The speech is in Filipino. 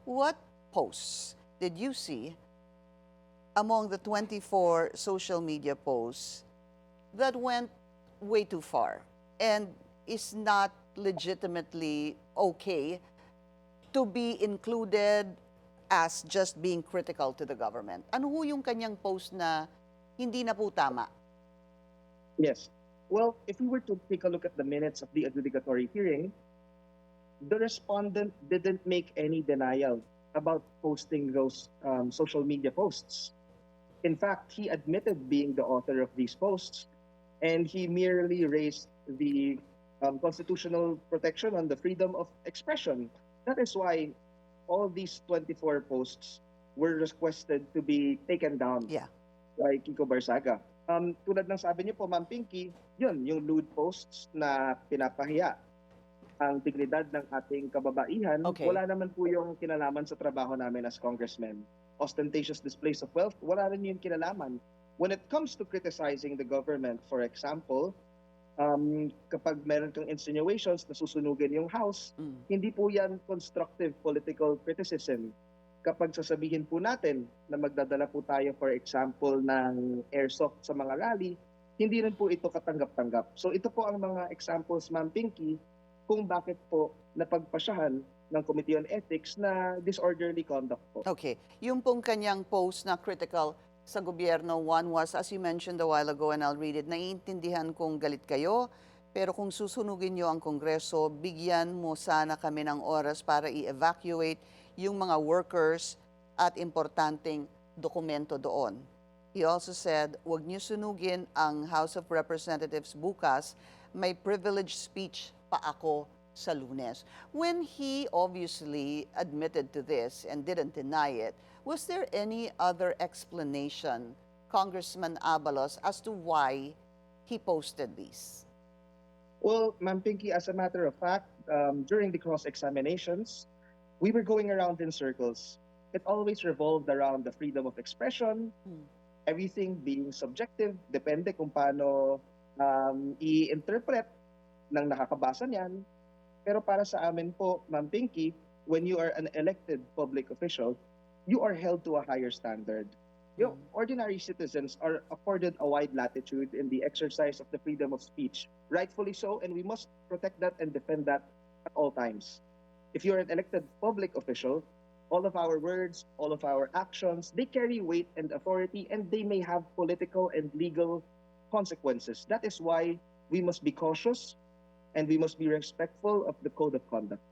What posts did you see among the 24 social media posts that went way too far and is not legitimately okay to be included as just being critical to the government? Ano ho yung kanyang post na hindi na po tama? Yes. Well, if we were to take a look at the minutes of the adjudicatory hearing, the respondent didn't make any denial about posting those social media posts. In fact, he admitted being the author of these posts, and he merely raised the constitutional protection on the freedom of expression. That is why all these 24 posts were requested to be taken down Yeah. by Kiko Barsaga. Tulad ng sabi niyo po, Ma'am Pinky, yun, yung lewd posts na pinapahiya ang dignidad ng ating kababaihan, Okay. wala naman po yung kinalaman sa trabaho namin as congressmen. Ostentatious displays of wealth, wala rin yung kinalaman. When it comes to criticizing the government, for example, kapag meron kang insinuations na susunugin yung house, hindi po yan constructive political criticism. Kapag sasabihin po natin na magdadala po tayo, for example, ng airsoft sa mga rally, hindi rin po ito katanggap-tanggap. So ito po ang mga examples, Ma'am Pinky, kung bakit po napagpasyahan ng Committee on Ethics na disorderly conduct po. Okay. Yung pong kanyang post na critical sa gobyerno, one was, as you mentioned a while ago, and I'll read it, naiintindihan kong galit kayo, pero kung susunugin nyo ang Kongreso, bigyan mo sana kami ng oras para i-evacuate yung mga workers at importanteng dokumento doon. He also said, huwag niyo sunugin ang House of Representatives bukas, may privileged speech pa ako sa Lunes. When he obviously admitted to this and didn't deny it, was there any other explanation, Congressman Abalos, as to why he posted these? Well, Ma'am Pinky, as a matter of fact, during the cross-examinations, we were going around in circles. It always revolved around the freedom of expression, everything being subjective, depende kung paano i-interpret ng nakakabasa niyan. Pero para sa amin po, Ma'am Pinky, when you are an elected public official, you are held to a higher standard. Yung ordinary citizens are afforded a wide latitude in the exercise of the freedom of speech. Rightfully so, and we must protect that and defend that at all times. If you're an elected public official, all of our words, all of our actions, they carry weight and authority, and they may have political and legal consequences. That is why we must be cautious and we must be respectful of the code of conduct.